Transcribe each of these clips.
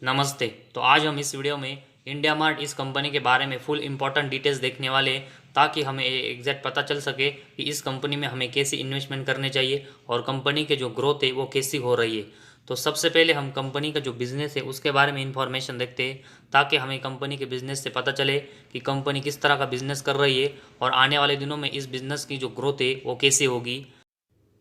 नमस्ते। तो आज हम इस वीडियो में इंडिया मार्ट इस कंपनी के बारे में फुल इंपॉर्टेंट डिटेल्स देखने वाले हैं, ताकि हमें एग्जैक्ट पता चल सके कि इस कंपनी में हमें कैसी इन्वेस्टमेंट करने चाहिए और कंपनी के जो ग्रोथ है वो कैसी हो रही है। तो सबसे पहले हम कंपनी का जो बिज़नेस है उसके बारे में इंफॉर्मेशन देखते हैं, ताकि हमें कंपनी के बिज़नेस से पता चले कि कंपनी किस तरह का बिज़नेस कर रही है और आने वाले दिनों में इस बिज़नेस की जो ग्रोथ है वो कैसी होगी।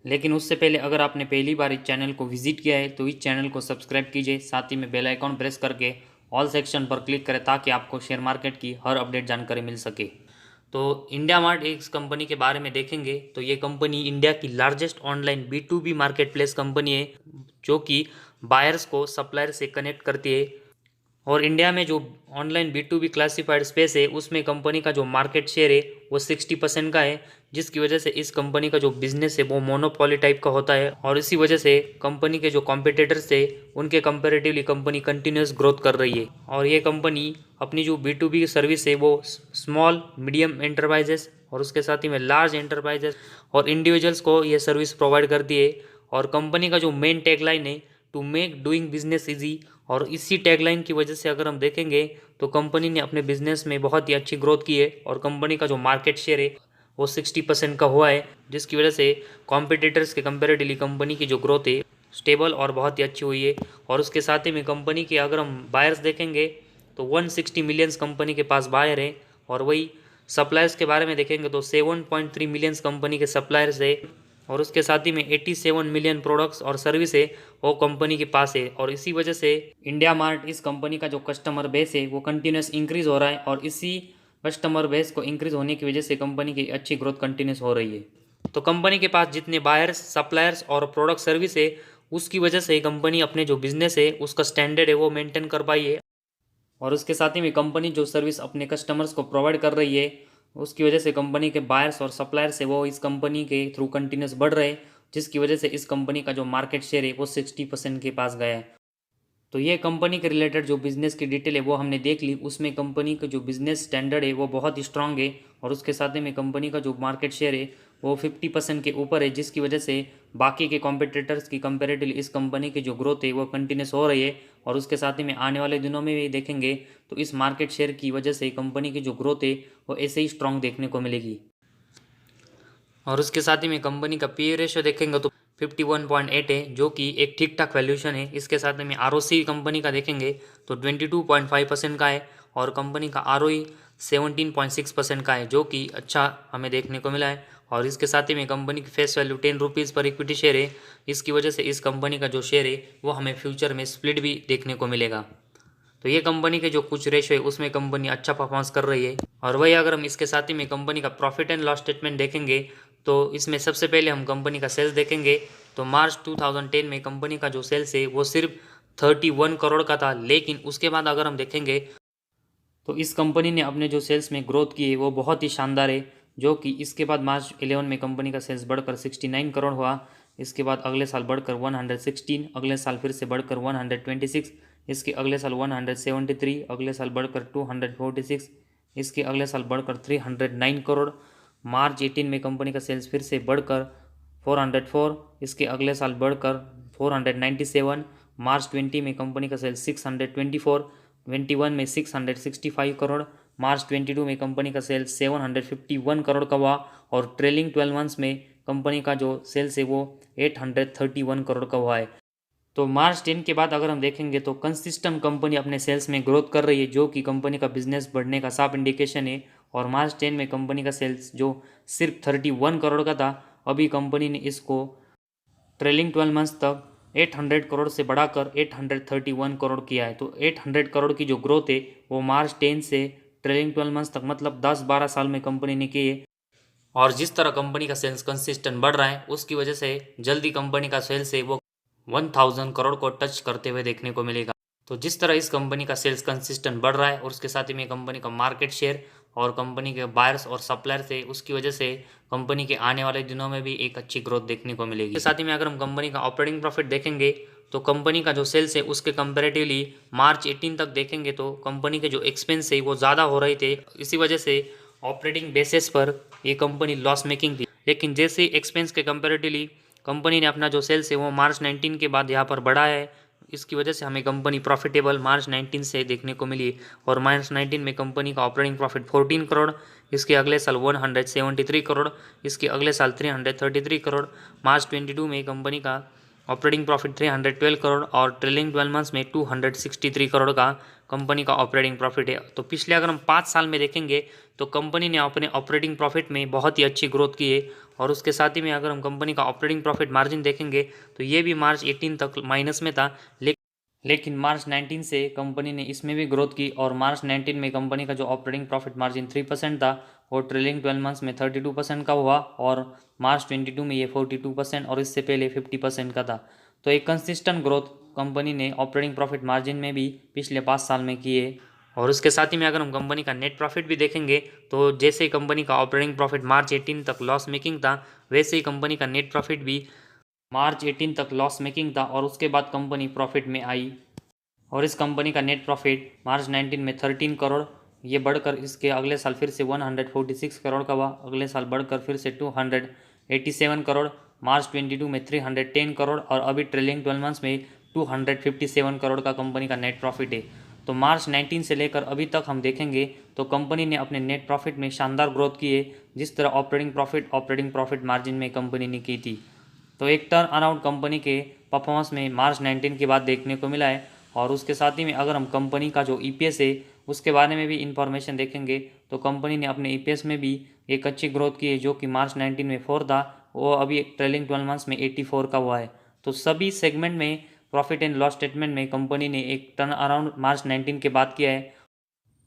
लेकिन उससे पहले अगर आपने पहली बार इस चैनल को विजिट किया है तो इस चैनल को सब्सक्राइब कीजिए, साथ ही में बेल आइकॉन प्रेस करके ऑल सेक्शन पर क्लिक करें ताकि आपको शेयर मार्केट की हर अपडेट जानकारी मिल सके। तो इंडिया मार्ट इस कंपनी के बारे में देखेंगे तो ये कंपनी इंडिया की largest online B2B market place company है, जो कि बायर्स को सप्लायर से कनेक्ट करती है। और इंडिया में जो ऑनलाइन B2B क्लासिफाइड स्पेस है उसमें कंपनी का जो मार्केट शेयर है वो 60% का है, जिसकी वजह से इस कंपनी का जो बिजनेस है वो मोनोपोली टाइप का होता है। और इसी वजह से कंपनी के जो कॉम्पिटिटर्स थे उनके कंपेरेटिवली कंपनी कंटिन्यूस ग्रोथ कर रही है। और ये कंपनी अपनी जो B2B सर्विस है वो स्मॉल मीडियम एंटरप्राइजेस और उसके साथ ही में लार्ज एंटरप्राइजेस और इंडिविजुअल्स को ये सर्विस प्रोवाइड करती है। और कंपनी का जो मेन टैगलाइन है, to make doing business easy, और इसी टैगलाइन की वजह से अगर हम देखेंगे तो कंपनी ने अपने बिजनेस में बहुत ही अच्छी ग्रोथ की है और कंपनी का जो मार्केट शेयर है वो 60% का हुआ है, जिसकी वजह से कॉम्पिटिटर्स के कंपेरेटिवली कंपनी की जो ग्रोथ है स्टेबल और बहुत ही अच्छी हुई है। और उसके साथ ही में कंपनी के अगर हम बायर्स देखेंगे तो 160 मिलियंस कंपनी के पास बायर है। और वही सप्लायर्स के बारे में देखेंगे तो 7.3 मिलियंस कंपनी के सप्लायर्स है। और उसके साथ ही में 87 मिलियन प्रोडक्ट्स और सर्विस है वो कंपनी के पास है। और इसी वजह से इंडिया मार्ट इस कंपनी का जो कस्टमर बेस है वो कंटिन्यूस इंक्रीज हो रहा है, और इसी कस्टमर बेस को इंक्रीज होने की वजह से कंपनी की अच्छी ग्रोथ कंटिन्यूस हो रही है। तो कंपनी के पास जितने बायर्स, सप्लायर्स और प्रोडक्ट सर्विस है उसकी वजह से कंपनी अपने जो बिजनेस है उसका स्टैंडर्ड है वो मेंटेन कर पाई है। और उसके साथ ही में कंपनी जो सर्विस अपने कस्टमर्स को प्रोवाइड कर रही है उसकी वजह से कंपनी के बायर्स और सप्लायर्स है वो इस कंपनी के थ्रू कंटिन्यूस बढ़ रहे हैं, जिसकी वजह से इस कंपनी का जो मार्केट शेयर है वो 60% के पास गया है। तो ये कंपनी के रिलेटेड जो बिज़नेस की डिटेल है वो हमने देख ली। उसमें कंपनी का जो बिज़नेस स्टैंडर्ड है वो बहुत ही स्ट्रांग है, और उसके साथ ही में कंपनी का जो मार्केट शेयर है वो 50% के ऊपर है, जिसकी वजह से बाकी के कॉम्पिटिटर्स की कंपेरेटिवली इस कंपनी की जो ग्रोथ है वो कंटिन्यूस हो रही है। और उसके साथ ही में आने वाले दिनों में भी देखेंगे तो इस मार्केट शेयर की वजह से कंपनी की जो ग्रोथ है वो ऐसे ही स्ट्रांग देखने को मिलेगी। और उसके साथ ही में कंपनी का पी रेशियो देखेंगे तो 51.8 है, जो कि एक ठीक ठाक वैल्यूशन है। इसके साथ में ROC कंपनी का देखेंगे तो 22.5% का है, और कंपनी का ROE 17.6% का है, जो कि अच्छा हमें देखने को मिला है। और इसके साथ ही में कंपनी की फेस वैल्यू 10 रुपीज़ पर इक्विटी शेयर है। इसकी वजह से इस कंपनी का जो शेयर है वो हमें फ्यूचर में स्प्लिट भी देखने को मिलेगा। तो ये कंपनी के जो कुछ रेशो है उसमें कंपनी अच्छा परफॉर्मेंस कर रही है। और वही अगर हम इसके साथ ही में कंपनी का प्रॉफिट एंड लॉस स्टेटमेंट देखेंगे तो इसमें सबसे पहले हम कंपनी का सेल्स देखेंगे। तो मार्च 2010 में कंपनी का जो सेल्स है वो सिर्फ 31 करोड़ का था, लेकिन उसके बाद अगर हम देखेंगे तो इस कंपनी ने अपने जो सेल्स में ग्रोथ की है वो बहुत ही शानदार है, जो कि इसके बाद मार्च 11 में कंपनी का सेल्स बढ़कर 69 करोड़ हुआ। इसके बाद अगले साल बढ़कर 116, अगले साल फिर से बढ़कर 126, इसके अगले साल 173, अगले साल बढ़कर 246, इसके अगले साल बढ़कर 309 करोड़। मार्च 18 में कंपनी का सेल्स फिर से बढ़कर 404, इसके अगले साल बढ़कर 497, मार्च 20 में कंपनी का सेल्स 624, 21 में 665 करोड़, मार्च 22 में कंपनी का सेल्स 751 करोड़ का हुआ, और ट्रेलिंग 12 मंथ्स में कंपनी का जो सेल्स है वो 831 करोड़ का हुआ है। तो मार्च 10 के बाद अगर हम देखेंगे तो कंसिस्टेंट कंपनी अपने सेल्स में ग्रोथ कर रही है, जो कि कंपनी का बिजनेस बढ़ने का साफ इंडिकेशन है। और मार्च 10 में कंपनी का सेल्स जो सिर्फ 31 करोड़ का था, अभी कंपनी ने इसको ट्रेलिंग 12 मंथ्स तक 800 करोड़ से बढ़ाकर 831 करोड़ किया है। तो 800 करोड़ की जो ग्रोथ है वो मार्च 10 से ट्रेलिंग 12 मंथ्स तक मतलब 10-12 साल में कंपनी ने की है। और जिस तरह कंपनी का सेल्स कंसिस्टेंट बढ़ रहा है उसकी वजह से जल्दी कंपनी का सेल्स है वो 1000 करोड़ को टच करते हुए देखने को मिलेगा। तो जिस तरह इस कंपनी का सेल्स कंसिस्टेंट बढ़ रहा है और उसके साथ ही में कंपनी का मार्केट शेयर और कंपनी के बायर्स और सप्लायर्स है उसकी वजह से कंपनी के आने वाले दिनों में भी एक अच्छी ग्रोथ देखने को मिलेगी। साथ ही में अगर हम कंपनी का ऑपरेटिंग प्रॉफिट देखेंगे तो कंपनी का जो सेल्स है उसके कंपेरेटिवली मार्च 18 तक देखेंगे तो कंपनी के जो एक्सपेंस है वो ज़्यादा हो रहे थे। इसी वजह से ऑपरेटिंग बेसिस पर ये कंपनी लॉस मेकिंग थी। लेकिन जैसे एक्सपेंस के कंपेरेटिवली कंपनी ने अपना जो सेल्स है वो मार्च 19 के बाद यहाँ पर बढ़ाया है। इसकी वजह से हमें कंपनी प्रॉफिटेबल मार्च 19 से देखने को मिली और मार्च 19 में कंपनी का ऑपरेटिंग प्रॉफिट 14 करोड़, इसके अगले साल 173 करोड़, इसके अगले साल 333 करोड़, मार्च 22 में कंपनी का ऑपरेटिंग प्रॉफिट 312 करोड़ और ट्रेलिंग 12 मंथ्स में 263 करोड़ का कंपनी का ऑपरेटिंग प्रॉफिट है। तो पिछले अगर हम 5 साल में देखेंगे तो कंपनी ने अपने ऑपरेटिंग प्रॉफिट में बहुत ही अच्छी ग्रोथ की है और उसके साथ ही में अगर हम कंपनी का ऑपरेटिंग प्रॉफिट मार्जिन देखेंगे तो ये भी मार्च 18 तक माइनस में था, लेकिन मार्च 19 से कंपनी ने इसमें भी ग्रोथ की और मार्च 19 में कंपनी का जो ऑपरेटिंग प्रॉफिट मार्जिन 3% था वो ट्रेलिंग 12 मंथ्स में 32% का हुआ और मार्च 22 में ये 42% और इससे पहले 50% का था। तो एक कंसिस्टेंट ग्रोथ कंपनी ने ऑपरेटिंग प्रॉफिट मार्जिन में भी पिछले 5 साल में की है। और उसके साथ ही में अगर हम कंपनी का नेट प्रॉफिट भी देखेंगे तो जैसे ही कंपनी का ऑपरेटिंग प्रॉफिट मार्च 18 तक लॉस मेकिंग था वैसे ही कंपनी का नेट प्रॉफिट भी मार्च 18 तक लॉस मेकिंग था और उसके बाद कंपनी प्रॉफिट में आई और इस कंपनी का नेट प्रॉफिट मार्च 19 में 13 करोड़, ये बढ़कर इसके अगले साल फिर से 146 करोड़ का हुआ, अगले साल बढ़कर फिर से 287 करोड़, मार्च 22 में 310 करोड़ और अभी ट्रेलिंग 12 मंथ्स में 257 करोड़ का कंपनी का नेट प्रॉफिट है। तो मार्च 19 से लेकर अभी तक हम देखेंगे तो कंपनी ने अपने नेट प्रॉफिट में शानदार ग्रोथ की है, जिस तरह ऑपरेटिंग प्रॉफिट मार्जिन में कंपनी ने की थी। तो एक टर्न अराउंड कंपनी के परफॉर्मेंस में मार्च 19 के बाद देखने को मिला है और उसके साथ ही में अगर हम कंपनी का जो ईपीएस है उसके बारे में भी इंफॉर्मेशन देखेंगे तो कंपनी ने अपने ईपीएस में भी एक अच्छी ग्रोथ की है, जो कि मार्च 19 में 4 था, वो अभी ट्रेलिंग 12 मंथ्स में 84 का हुआ है। तो सभी सेगमेंट में प्रॉफिट एंड लॉस स्टेटमेंट में कंपनी ने एक टर्न अराउंड मार्च 19 के बाद किया है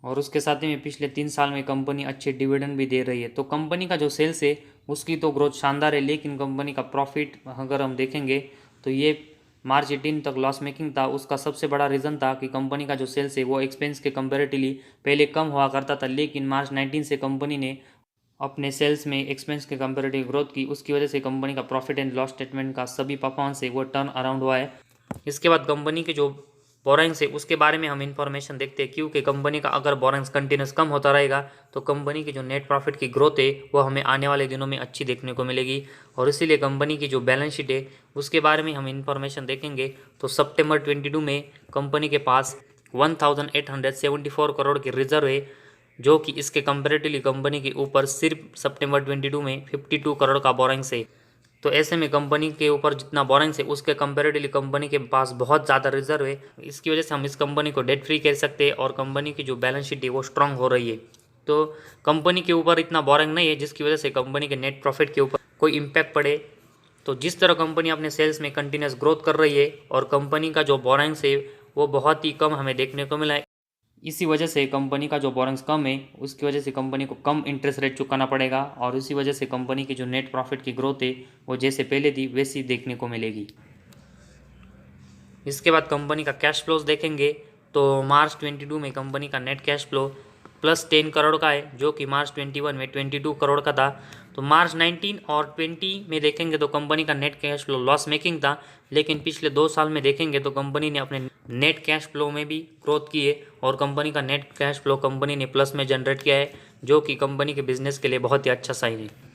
और उसके साथ ही में पिछले 3 साल में कंपनी अच्छे डिविडेंड भी दे रही है। तो कंपनी का जो सेल्स है उसकी तो ग्रोथ शानदार है, लेकिन कंपनी का प्रॉफिट अगर हम देखेंगे तो ये मार्च 18 तक लॉस मेकिंग था। उसका सबसे बड़ा रीज़न था कि कंपनी का जो सेल्स है वो एक्सपेंस के कंपेरेटिवली पहले कम हुआ करता था, लेकिन मार्च 19 से कंपनी ने अपने सेल्स में एक्सपेंस के कंपेरेटिव ग्रोथ की, उसकी वजह से कंपनी का प्रॉफिट एंड लॉस स्टेटमेंट का सभी परफॉर्मेंस है वो टर्न अराउंड हुआ है। इसके बाद कंपनी के जो बोरेंग्स है उसके बारे में हम इन्फॉर्मेशन देखते हैं, क्योंकि कंपनी का अगर बोरेंग्स कंटिन्यूस कम होता रहेगा तो कंपनी की जो नेट प्रॉफिट की ग्रोथ है वो हमें आने वाले दिनों में अच्छी देखने को मिलेगी और इसीलिए कंपनी की जो बैलेंस शीट है उसके बारे में हम इन्फॉर्मेशन देखेंगे तो सितंबर 22 में कंपनी के पास 1874 करोड़ की रिजर्व है, जो कि इसके कंपेरेटिवली कंपनी के ऊपर सिर्फ सितंबर 22 में 52 करोड़ का बोरेंग्स है। तो ऐसे में कंपनी के ऊपर जितना बोरेंग्स है उसके कंपेरेटिवली कंपनी के पास बहुत ज़्यादा रिजर्व है, इसकी वजह से हम इस कंपनी को डेट फ्री कह सकते हैं और कंपनी की जो बैलेंस शीट है वो स्ट्रांग हो रही है। तो कंपनी के ऊपर इतना बोरेंग नहीं है जिसकी वजह से कंपनी के नेट प्रॉफिट के ऊपर कोई इम्पैक्ट पड़े। तो जिस तरह कंपनी अपने सेल्स में कंटिन्यूस ग्रोथ कर रही है और कंपनी का जो बोरेंग्स है वो बहुत ही कम हमें देखने को मिला है, इसी वजह से कंपनी का जो बोरेंग्स कम है उसकी वजह से कंपनी को कम इंटरेस्ट रेट चुकाना पड़ेगा और इसी वजह से कंपनी की जो नेट प्रॉफिट की ग्रोथ है वो जैसे पहले थी वैसी देखने को मिलेगी। इसके बाद कंपनी का कैश फ्लोज देखेंगे तो मार्च 22 में कंपनी का नेट कैश फ्लो +10 करोड़ का है, जो कि मार्च 21 में 22 करोड़ का था। तो मार्च 19 और 20 में देखेंगे तो कंपनी का net cash flow loss making था, लेकिन पिछले 2 साल में देखेंगे तो कंपनी ने अपने नेट कैश फ्लो में भी ग्रोथ की है और कंपनी का नेट कैश फ्लो कंपनी ने प्लस में जनरेट किया है, जो कि कंपनी के बिजनेस के लिए बहुत ही अच्छा साइन है।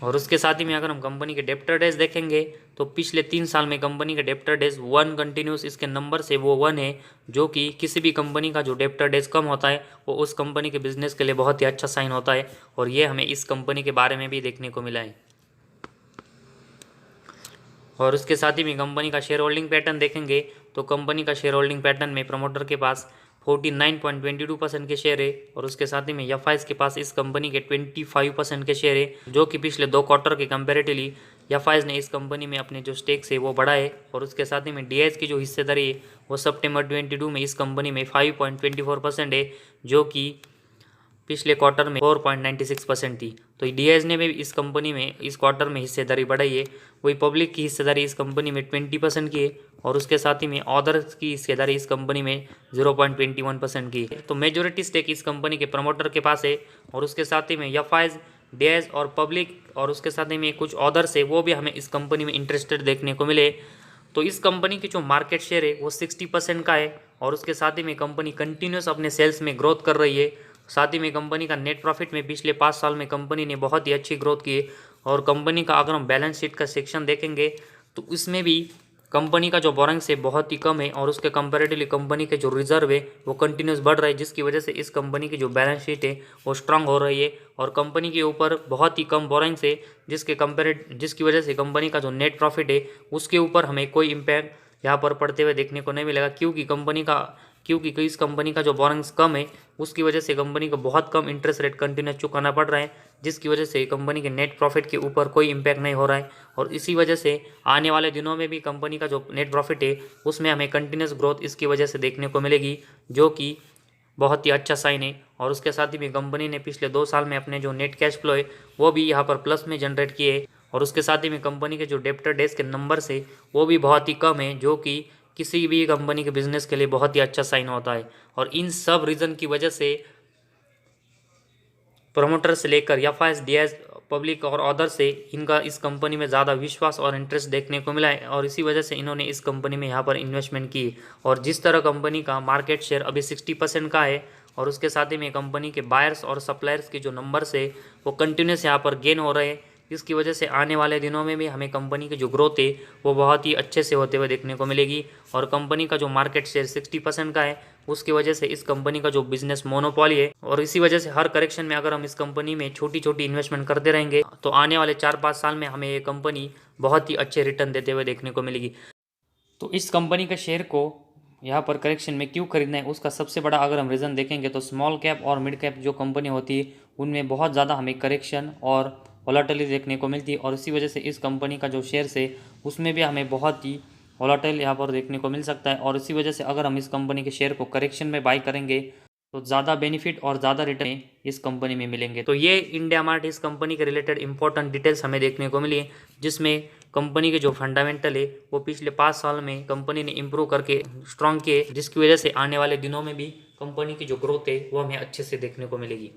और उसके साथ ही में अगर हम कंपनी के डेप्टर डेज देखेंगे तो पिछले 3 साल में कंपनी के डेप्टर डेज 1 कंटिन्यूस इसके नंबर से वो 1 है, जो कि किसी भी कंपनी का जो डेप्टर डेज कम होता है वो उस कंपनी के बिजनेस के लिए बहुत ही अच्छा साइन होता है और ये हमें इस कंपनी के बारे में भी देखने को मिला है। और उसके साथ ही में कंपनी का शेयर होल्डिंग पैटर्न देखेंगे तो कंपनी का शेयर होल्डिंग पैटर्न में प्रमोटर के पास 49.22% के शेयर है और उसके साथ ही में एफआईज के पास इस कंपनी के 25% के शेयर है, जो कि पिछले 2 क्वार्टर के कंपेरेटिवली एफआईज ने इस कंपनी में अपने जो स्टेक्स है वो बढ़ा है। और उसके साथ ही में डीआईज की जो हिस्सेदारी है वो सितंबर 22 में इस कंपनी में 5.24% है, जो कि पिछले क्वार्टर में 4.96% थी। तो डीआईज ने भी इस कंपनी में इस क्वार्टर में हिस्सेदारी बढ़ाई है। वही पब्लिक की हिस्सेदारी इस कंपनी में 20% की है और उसके साथ ही में अदर्स की हिस्सेदारी इस कंपनी में 0.21% की है। तो मेजोरिटी स्टेक इस कंपनी के प्रमोटर के पास है और उसके साथ ही में एफआईज, डीआईज और पब्लिक और उसके साथ ही में कुछ अदर्स है वो भी हमें इस कंपनी में इंटरेस्टेड देखने को मिले। तो इस कंपनी की जो मार्केट शेयर है वो 60% का है और उसके साथ ही में कंपनी कंटिन्यूस अपने सेल्स में ग्रोथ कर रही है। साथ ही में कंपनी का नेट प्रॉफिट में पिछले 5 साल में कंपनी ने बहुत ही अच्छी ग्रोथ की है और कंपनी का अगर हम बैलेंस शीट का सेक्शन देखेंगे तो उसमें भी कंपनी का जो बोरिंग्स है बहुत ही कम है और उसके कंपैरेटिवली कंपनी के जो रिजर्व है वो कंटिन्यूस बढ़ रहा है, जिसकी वजह से इस कंपनी की जो बैलेंस शीट है वो स्ट्रांग हो रही है और कंपनी के ऊपर बहुत ही कम बोरिंग्स है, जिसकी वजह से कंपनी का जो नेट प्रॉफिट है उसके ऊपर हमें कोई इम्पैक्ट यहाँ पर पड़ते हुए देखने को नहीं मिलेगा, क्योंकि इस कंपनी का जो बोरिंग्स कम है उसकी वजह से कंपनी को बहुत कम इंटरेस्ट रेट कंटिन्यूस चुकाना पड़ रहा है, जिसकी वजह से कंपनी के नेट प्रॉफिट के ऊपर कोई इम्पैक्ट नहीं हो रहा है। और इसी वजह से आने वाले दिनों में भी कंपनी का जो नेट प्रॉफिट है उसमें हमें कंटिन्यूस ग्रोथ इसकी वजह से देखने को मिलेगी, जो कि बहुत ही अच्छा साइन है। और उसके साथ ही में कंपनी ने पिछले 2 साल में अपने जो नेट कैश फ्लो है वो भी यहाँ पर प्लस में जनरेट किए है और उसके साथ ही में कंपनी के जो डेब्टर डेज के नंबर है वो भी बहुत ही कम है, जो कि किसी भी कंपनी के बिजनेस के लिए बहुत ही अच्छा साइन होता है। और इन सब रीज़न की वजह से प्रमोटर से लेकर एफआईएस, डीआईएस, पब्लिक और अदर से इनका इस कंपनी में ज़्यादा विश्वास और इंटरेस्ट देखने को मिला है और इसी वजह से इन्होंने इस कंपनी में यहाँ पर इन्वेस्टमेंट की। और जिस तरह कंपनी का मार्केट शेयर अभी 60% का है और उसके साथ ही में कंपनी के बायर्स और सप्लायर्स के जो नंबर्स है वो कंटिन्यूस यहाँ पर गेन हो रहे हैं, इसकी वजह से आने वाले दिनों में भी हमें कंपनी की जो ग्रोथ है वो बहुत ही अच्छे से होते हुए देखने को मिलेगी। और कंपनी का जो मार्केट शेयर 60% का है उसकी वजह से इस कंपनी का जो बिजनेस मोनोपोली है और इसी वजह से हर करेक्शन में अगर हम इस कंपनी में छोटी छोटी इन्वेस्टमेंट करते रहेंगे तो आने वाले 4-5 साल में हमें ये कंपनी बहुत ही अच्छे रिटर्न देते हुए देखने को मिलेगी। तो इस कंपनी का शेयर को यहाँ पर करेक्शन में क्यों खरीदना है उसका सबसे बड़ा अगर हम रीज़न देखेंगे तो स्मॉल कैप और मिड कैप जो कंपनी होती है उनमें बहुत ज़्यादा हमें करेक्शन और वॉलेटिलिटी देखने को मिलती है और इसी वजह से इस कंपनी का जो शेयर है उसमें भी हमें बहुत ही वॉलेटाइल यहाँ पर देखने को मिल सकता है। और इसी वजह से अगर हम इस कंपनी के शेयर को करेक्शन में बाई करेंगे तो ज़्यादा बेनिफिट और ज़्यादा रिटर्न इस कंपनी में मिलेंगे। तो ये इंडिया मार्ट इस कंपनी के रिलेटेड इंपॉर्टेंट डिटेल्स हमें देखने को मिली है, जिसमें कंपनी के जो फंडामेंटल है वो पिछले 5 साल में कंपनी ने इम्प्रूव करके स्ट्रॉन्ग किए, जिसकी वजह से आने वाले दिनों में भी कंपनी की जो ग्रोथ है वो हमें अच्छे से देखने को मिलेगी।